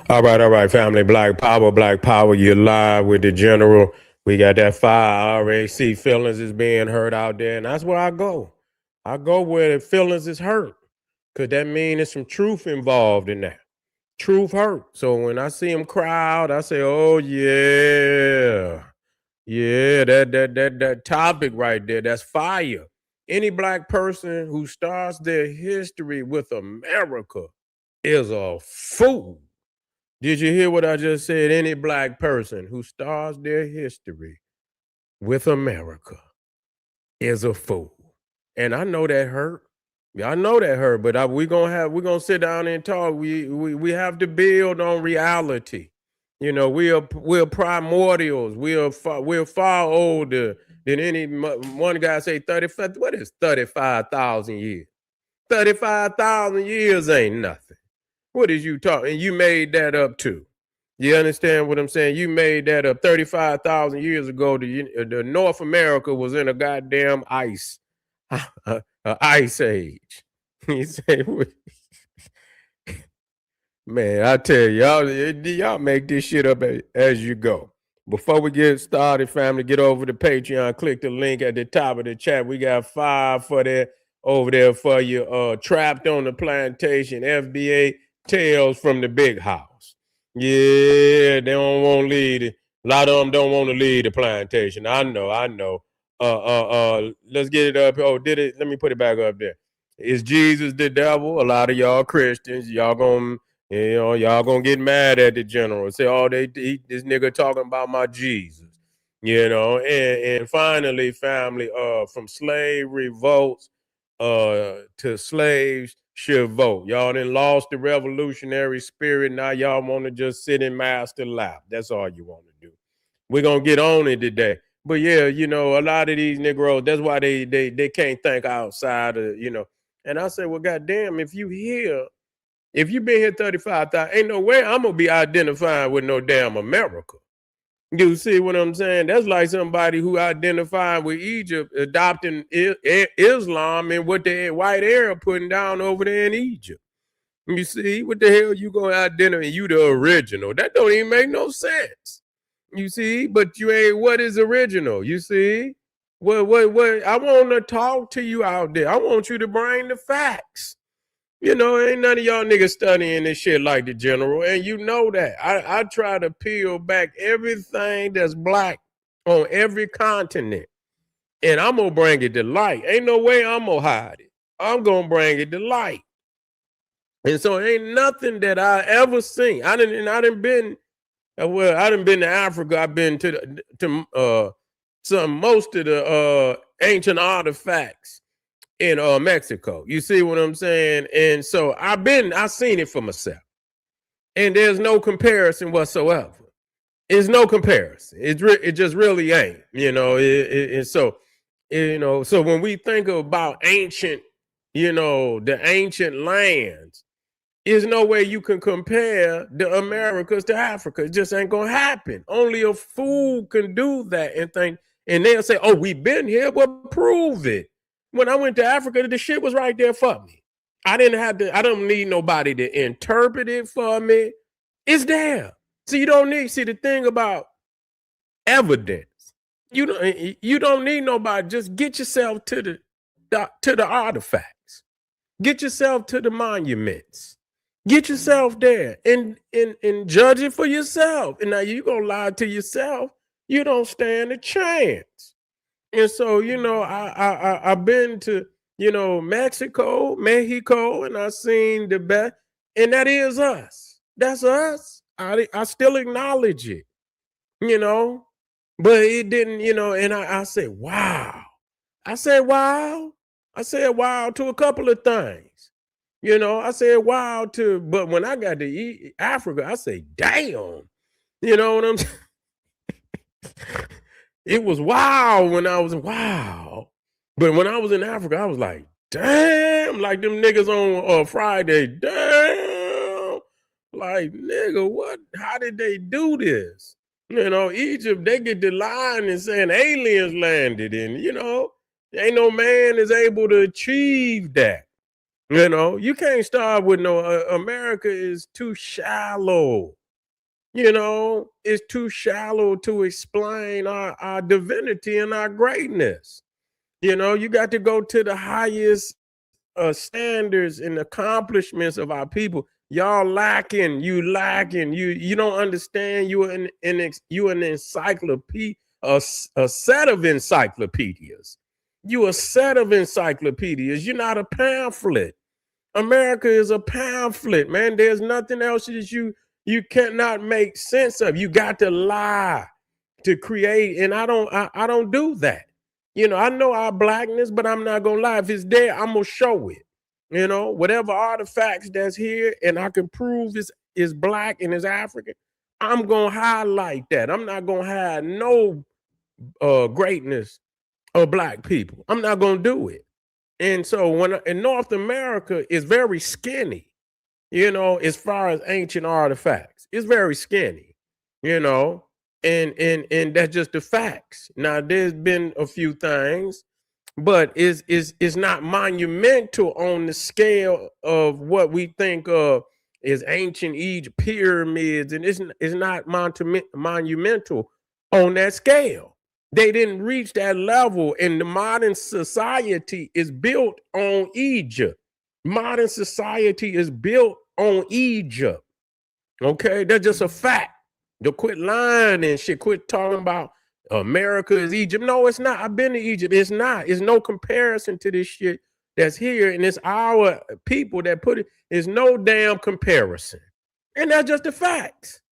All right, family. Black Power. You're live with the general. We got that fire. I already see feelings is being hurt out there, and that's where I go. I go where the feelings is hurt, cause that means there's some truth involved in that. Truth hurt. So when I see them cry out, I say, "Oh yeah, yeah, that topic right there. That's fire." Any black person who starts their history with America is a fool. Did you hear what I just said? Any black person who starts their history with America is a fool. And I know that hurt. Yeah, I know that hurt, but we're gonna sit down and talk. We have to build on reality. You know, we're primordials. We're far older than one guy say 35. What is 35,000 years? 35,000 years ain't nothing. What is you talking? You made that up too. You understand what I'm saying? You made that up 35,000 years ago. The North America was in a goddamn ice age. You say, man, I tell y'all make this shit up as you go. Before we get started, family, get over to Patreon. Click the link at the top of the chat. We got 5 for that over there for you. Trapped on the Plantation, FBA Tales from the Big House. Yeah, they don't want to leave. A lot of them don't want to leave the plantation. I know. Let's get it up. Oh, did it? Let me put it back up there. Is Jesus the devil? A lot of y'all Christians, y'all gonna get mad at the general. Say, oh, this nigga talking about my Jesus. And finally, family, from slave revolts to slaves should vote. Y'all done lost the revolutionary spirit. Now y'all want to just sit in master lap. That's all you want to do. We're gonna get on it today. But yeah, a lot of these Negroes, that's why they can't think outside of. And I say, well, goddamn, if you've been here 35,000, ain't no way I'm gonna be identifying with no damn America. You see what I'm saying? That's like somebody who identified with Egypt adopting Islam and what the white Arab putting down over there in Egypt. You see, what the hell you gonna identify? You the original? That don't even make no sense. You see, but you ain't what is original. You see, what? I want to talk to you out there. I want you to bring the facts. Ain't none of y'all niggas studying this shit like the general, and you know that. I try to peel back everything that's black on every continent, and I'm gonna bring it to light. Ain't no way I'm gonna hide it. I'm gonna bring it to light. And so ain't nothing that I ever seen. I didn't been to Africa. I've been to most of the ancient artifacts in Mexico. You see what I'm saying? And so I seen it for myself. And there's no comparison whatsoever. It's no comparison. It just really ain't. So when we think about ancient, the ancient lands, there's no way you can compare the Americas to Africa. It just ain't gonna happen. Only a fool can do that and think, and they'll say, "Oh, we've been here, well, prove it." When I went to Africa, the shit was right there for me. I don't need nobody to interpret it for me. It's there. So you don't need. See, the thing about evidence, you don't need nobody. Just get yourself to the artifacts. Get yourself to the monuments. Get yourself there and judge it for yourself. And now you gonna lie to yourself. You don't stand a chance. And so, I've been to, Mexico, and I seen the best, and that is us. That's us. I still acknowledge it, you know, but it didn't, and I said, wow. I said, wow. I said, wow to a couple of things. I said, wow to, but when I got to Africa, I say, damn. You know what I'm saying? It was wow when I was wow. But when I was in Africa, I was like, damn, like them niggas on Friday, damn. Like, nigga, what? How did they do this? Egypt, they get the line and saying aliens landed, and ain't no man is able to achieve that. You know, you can't start with no America is too shallow. You know, it's too shallow to explain our divinity and our greatness. You know, you got to go to the highest standards and accomplishments of our people. Y'all lacking, you don't understand. You an encyclopedia, a set of encyclopedias. You a set of encyclopedias. You're not a pamphlet. America is a pamphlet, man. There's nothing else that you cannot make sense of. You got to lie to create, and I don't do that. You know, I know our blackness, but I'm not gonna lie. If it's there, I'm gonna show it. You know, whatever artifacts that's here, and I can prove is black and is African, I'm gonna highlight that. I'm not gonna hide no greatness of black people. I'm not gonna do it. And so when in North America is very skinny, you know, as far as ancient artifacts, it's very skinny, you know, and that's just the facts. Now there's been a few things, but is not monumental on the scale of what we think of as ancient Egypt pyramids, and it's not monumental on that scale. They didn't reach that level, and the modern society is built on Egypt. Modern society is built on Egypt. Okay, that's just a fact. To quit lying and shit, quit talking about America is Egypt. No, it's not. I've been to Egypt. It's not. It's no comparison to this shit that's here, and it's our people that put it. It's no damn comparison, and that's just the facts.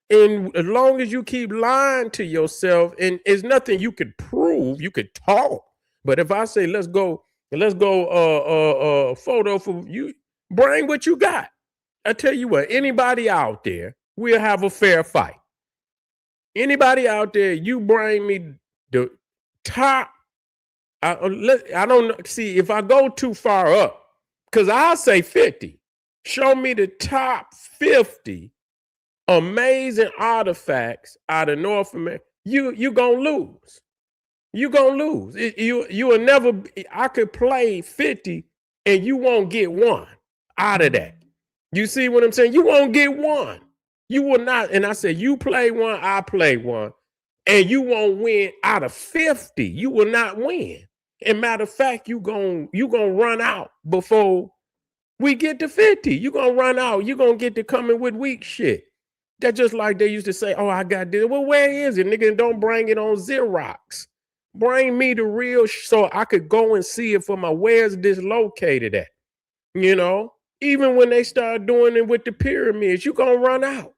And as long as you keep lying to yourself, and it's nothing you could prove, you could talk. But if I say let's go photo for you, bring what you got. I tell you what, anybody out there, we'll have a fair fight. Anybody out there, you bring me the top. I don't see if I go too far up, because I'll say 50. Show me the top 50 amazing artifacts out of North America. You gonna lose. You gonna lose. You will never. I could play 50 and you won't get one out of that. You see what I'm saying? You won't get one. You will not. And I said, you play one, I play one, and you won't win out of 50. You will not win. And matter of fact, you gonna run out before we get to 50. You gonna run out. You gonna get to coming with weak shit. That's just like they used to say, oh, I got this. Well, where is it? Nigga, don't bring it on Xerox. Bring me the real so I could go and see it for my where's this located at. You know, even when they start doing it with the pyramids, you're gonna run out.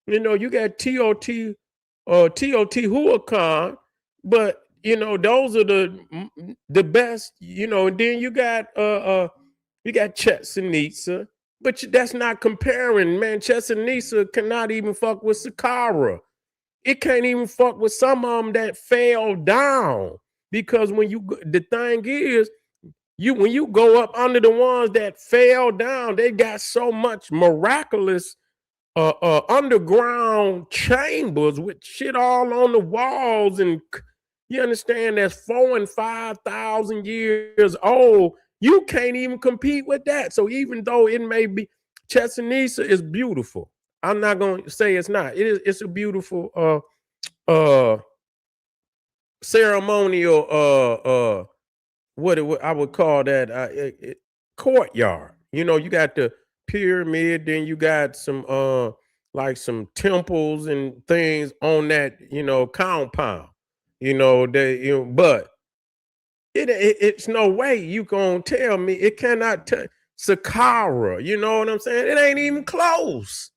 You know, you got Teotihuacan, but you know, those are the best, you know, and then you got Chichen Itza. But that's not comparing, man. Chichen Itza cannot even fuck with Saqqara. It can't even fuck with some of them that fell down. Because the thing is, when you go up under the ones that fell down, they got so much miraculous underground chambers with shit all on the walls, and you understand that's 4,000 and 5,000 years old. You can't even compete with that. So even though it may be, Chichen Itza is beautiful. I'm not going to say it's not. It's a beautiful ceremonial what I would call that courtyard. You know, you got the pyramid, then you got some like some temples and things on that, you know, compound. You know, but it's no way you gonna tell me it cannot Saqqara. You know what I'm saying? It ain't even close.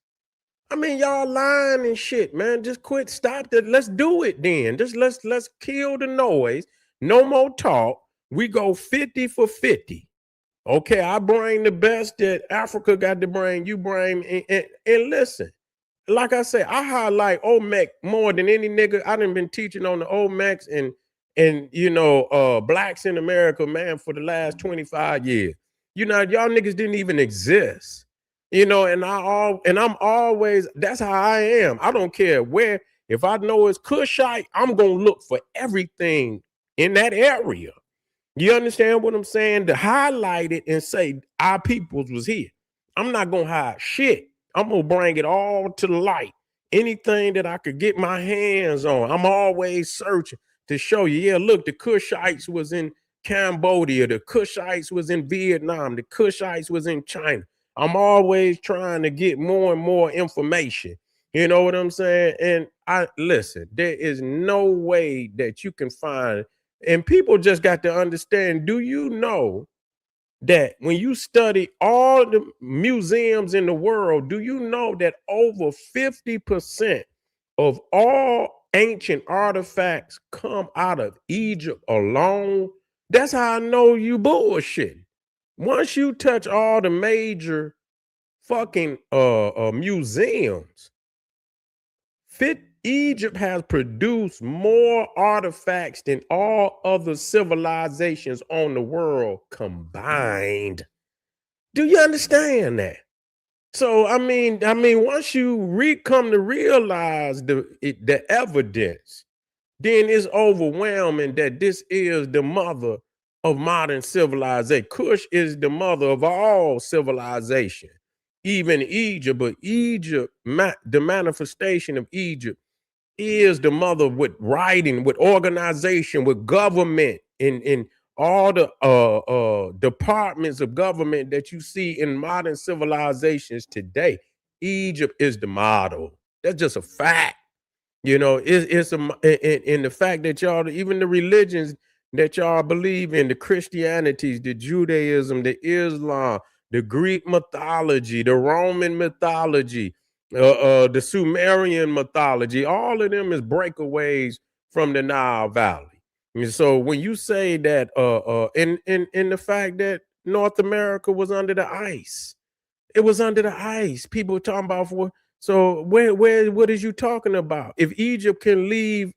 I mean, y'all lying and shit, man. Just quit. Stop that. Let's do it then. Just let's kill the noise. No more talk. We go 50 for 50. Okay, I bring the best that Africa got to bring. You bring and listen. Like I say, I highlight Olmec more than any nigga. I done been teaching on the Olmecs and you know blacks in America, man, for the last 25 years. You know, y'all niggas didn't even exist. You know, and I'm always, that's how I am. I don't care where. If I know it's Kushite, I'm gonna look for everything in that area. You understand what I'm saying? To highlight it and say our peoples was here. I'm not gonna hide shit. I'm gonna bring it all to the light. Anything that I could get my hands on, I'm always searching to show you. Yeah, look, the Kushites was in Cambodia, the Kushites was in Vietnam, the Kushites was in China. I'm always trying to get more and more information. You know what I'm saying? And I listen, there is no way that you can find, and people just got to understand. Do you know that when you study all the museums in the world, do you know that over 50% of all ancient artifacts come out of Egypt alone? That's how I know you bullshit. Once you touch all the major fucking museums, Egypt has produced more artifacts than all other civilizations on the world combined. Do you understand that? So once you come to realize the evidence, then it's overwhelming that this is the mother of modern civilization. Kush is the mother of all civilization, even Egypt. But Egypt, the manifestation of Egypt, is the mother with writing, with organization, with government, in all the departments of government that you see in modern civilizations today. Egypt is the model. That's just a fact. You know, it's in the fact that y'all, even the religions that y'all believe in, the Christianities, the Judaism, the Islam, the Greek mythology, the Roman mythology, the Sumerian mythology, all of them is breakaways from the Nile Valley. And so when you say that, in the fact that North America was under the ice, it was under the ice. People talking about for, so what is you talking about? If Egypt can leave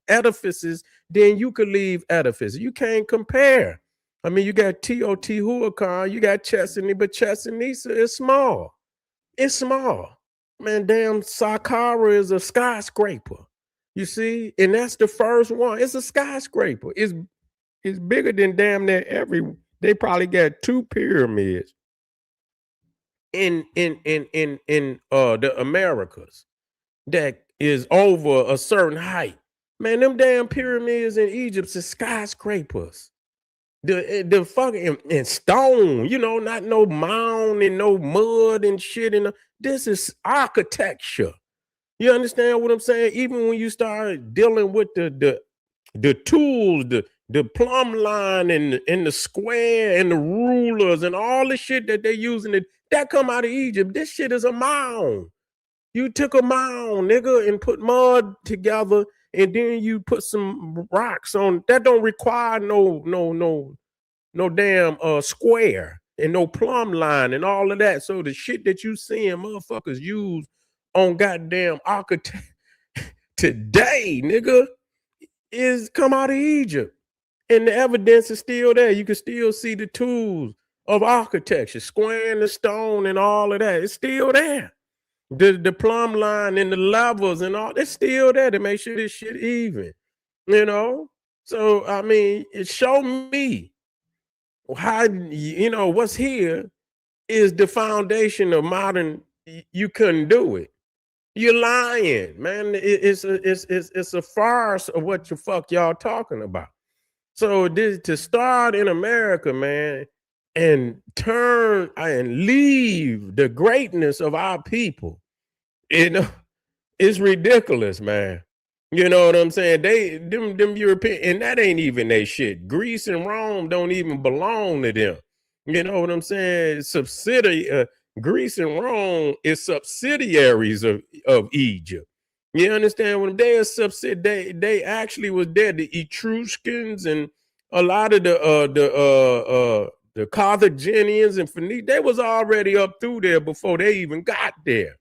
edifices, then you could leave edifices. You can't compare. I mean, you got Teotihuacan, you got Chesney, but Chesney is small. It's small. Man, damn Saqqara is a skyscraper. You see, and that's the first one. It's a skyscraper. It's bigger than damn near every. They probably got two pyramids in the Americas that is over a certain height. Man, them damn pyramids in Egypt is skyscrapers. The fucking and stone, you know, not no mound and no mud and shit. And this is architecture. You understand what I'm saying? Even when you start dealing with the tools, the plumb line and the square and the rulers and all the shit that they're using, that come out of Egypt. This shit is a mound. You took a mound, nigga, and put mud together, and then you put some rocks on. That don't require no damn square and no plumb line and all of that. So the shit that you seeing motherfuckers use on goddamn architect today, nigga, is come out of Egypt. And the evidence is still there. You can still see the tools of architecture, squaring the stone and all of that. It's still there. The plumb line and the levels and all, it's still there to make sure this shit even. You know? So I mean, it showed me how, you know, what's here is the foundation of modern. You couldn't do it. You're lying, man. It's a farce of what the fuck y'all talking about. So this to start in America, man, and turn and leave the greatness of our people, you know, it's ridiculous, man. You know what I'm saying? Them European, and that ain't even they shit. Greece and Rome don't even belong to them. You know what I'm saying? Greece and Rome is subsidiaries of Egypt. You understand? When they are they actually was there. The Etruscans and a lot of the Carthaginians and Phoenicians, they was already up through there before they even got there.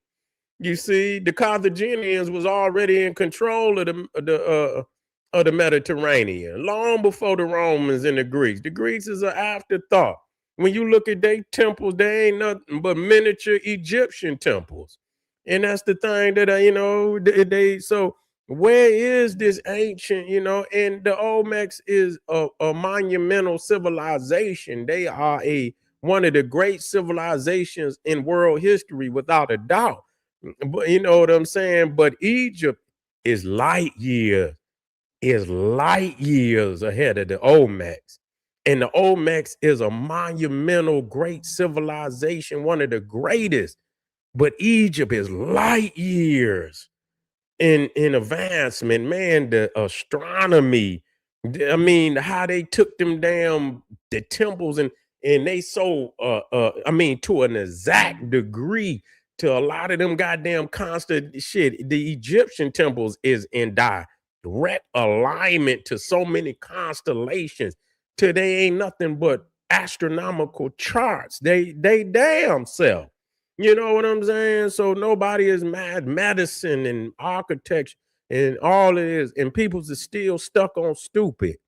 You see, the Carthaginians was already in control of the Mediterranean long before the Romans and the Greeks. The Greeks is an afterthought. When you look at their temples, they ain't nothing but miniature Egyptian temples, and that's the thing that you know they so Where is this ancient, and the Olmecs is a monumental civilization. They are one of the great civilizations in world history without a doubt. But you know what I'm saying? But Egypt is light years ahead of the Olmecs. And the Olmecs is a monumental great civilization, one of the greatest. But Egypt is light years in advancement, man. The astronomy, I mean, how they took them damn the temples, and they so I mean, to an exact degree, to a lot of them goddamn constant shit. The Egyptian temples is in direct alignment to so many constellations, till they ain't nothing but astronomical charts. They damn self. You know what I'm saying? So nobody is mad. Medicine and architecture and all it is, and people's is still stuck on stupid.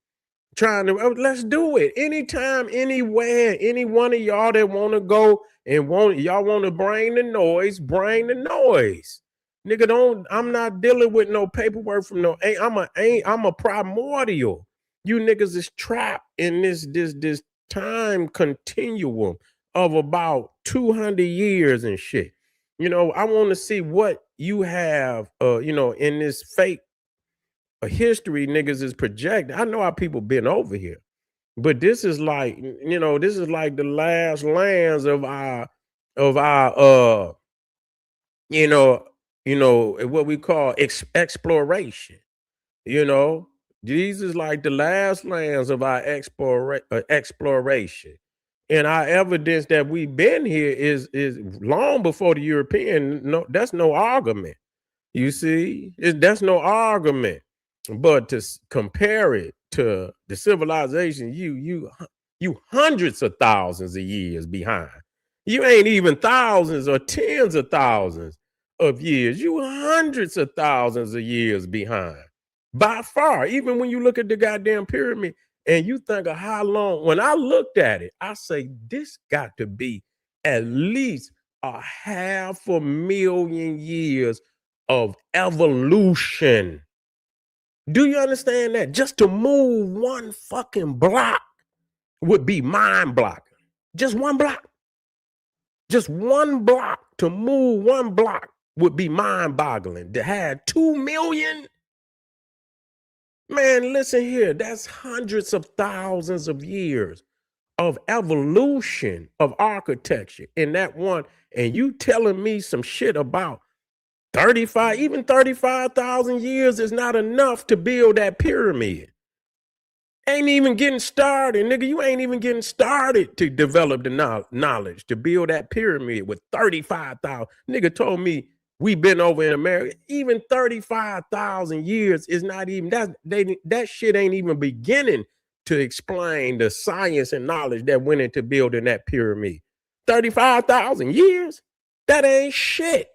Trying to let's do it anytime, anywhere. Any one of y'all that want to go and y'all want to bring the noise, bring the noise. Nigga, don't. I'm not dealing with no paperwork from no. I'm a primordial. You niggas is trapped in this time continuum of about 200 years and shit. I want to see what you have, in this fake history niggas is projecting. I know how people been over here, but this is like, this is like the last lands of our you know, what we call exploration. You know, these is like the last lands of our exploration. And our evidence that we've been here is long before the European. No, that's no argument. You see, that's no argument. But to compare it to the civilization, you hundreds of thousands of years behind. You ain't even thousands or tens of thousands of years. You hundreds of thousands of years behind. By far, even when you look at the goddamn pyramid and you think of how long, when I looked at it, I say this got to be at least a 500,000 years of evolution. Do you understand that? Just to move one fucking block would be mind blocking. Just one block. Just one block. To move one block would be mind boggling. To have 2 million. Man, listen here. That's hundreds of thousands of years of evolution of architecture in that one. And you telling me some shit about 35,000 years is not enough to build that pyramid. Ain't even getting started, nigga. You ain't even getting started to develop the knowledge to build that pyramid with 35,000. Nigga told me we been over in America. Even 35,000 years is not even that shit ain't even beginning to explain the science and knowledge that went into building that pyramid. 35,000 years? That ain't shit.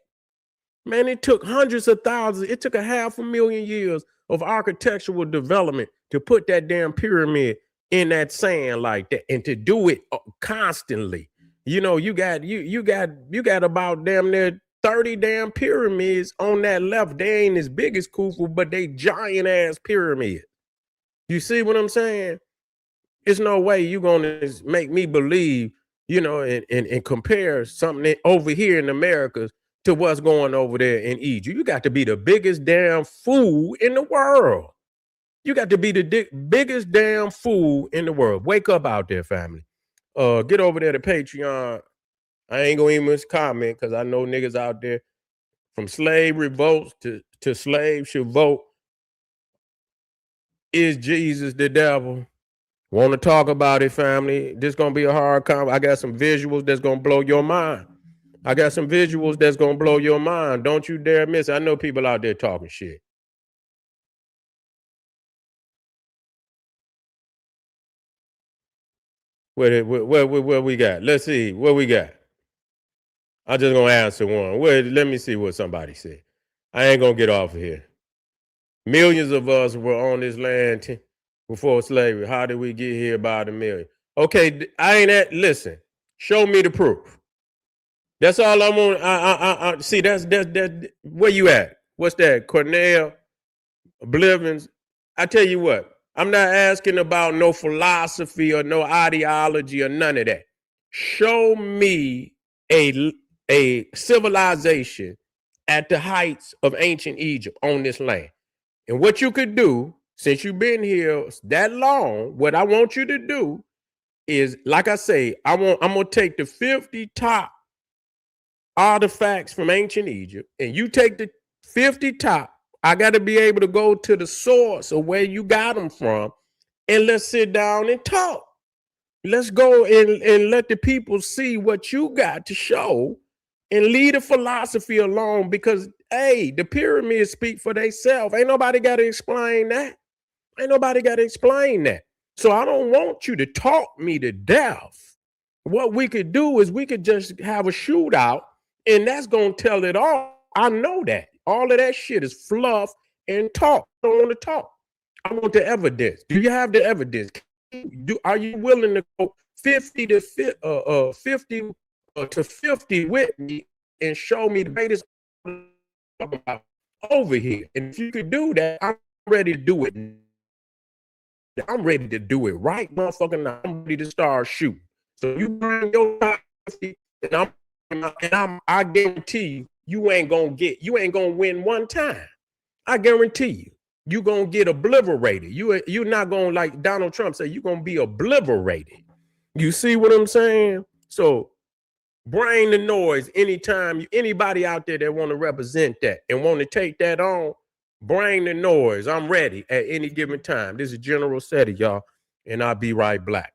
Man, it took hundreds of thousands. It took 500,000 years of architectural development to put that damn pyramid in that sand like that, and to do it constantly. You got about damn near 30 damn pyramids on that left. They ain't as big as Khufu, but they giant ass pyramids. You see what I'm saying? There's no way you gonna make me believe, and compare something over here in America to what's going over there in Egypt. You got to be the biggest damn fool in the world. You got to be the biggest damn fool in the world. Wake up out there, family. Get over there to Patreon. I ain't gonna even comment because I know niggas out there from slave revolts to slave should vote. Is Jesus the devil? Want to talk about it, family? This gonna be a hard conversation. I got some visuals that's gonna blow your mind. Don't you dare miss it. I know people out there talking shit. What we got? Let's see what we got. I'm just gonna answer one. Let me see what somebody said. I ain't gonna get off of here. Millions of us were on this land before slavery. How did we get here by the million? Okay, I ain't at. Listen, show me the proof. That's all I'm on. I see. That's where you at? What's that, Cornell? Oblivions. I tell you what, I'm not asking about no philosophy or no ideology or none of that. Show me a civilization at the heights of ancient Egypt on this land. And what you could do, since you've been here that long, what I want you to do is, like I say, I'm gonna take the 50 top artifacts from ancient Egypt, and you take the 50 top. I got to be able to go to the source of where you got them from, and let's sit down and talk. Let's go and let the people see what you got to show, and leave the philosophy alone, because hey, the pyramids speak for themselves. Ain't nobody got to explain that. Ain't nobody got to explain that. So I don't want you to talk me to death. What we could do is we could just have a shootout, and that's going to tell it all. I know that. All of that shit is fluff and talk. I don't want to talk. I want the evidence. Do you have the evidence? Are you willing to go 50 to 50 with me and show me the greatest over here? And if you could do that, I'm ready to do it. I'm ready to do it right, motherfucker. Now I'm ready to start shooting. So you bring your top 50, and I guarantee you ain't gonna win one time. I guarantee you gonna get obliterated. You're not gonna, like Donald Trump said, you're gonna be obliterated. You see what I'm saying? So bring the noise anytime. Anybody out there that want to represent that and want to take that on, bring the noise. I'm ready at any given time. This is General Seti, y'all, and I'll be right back.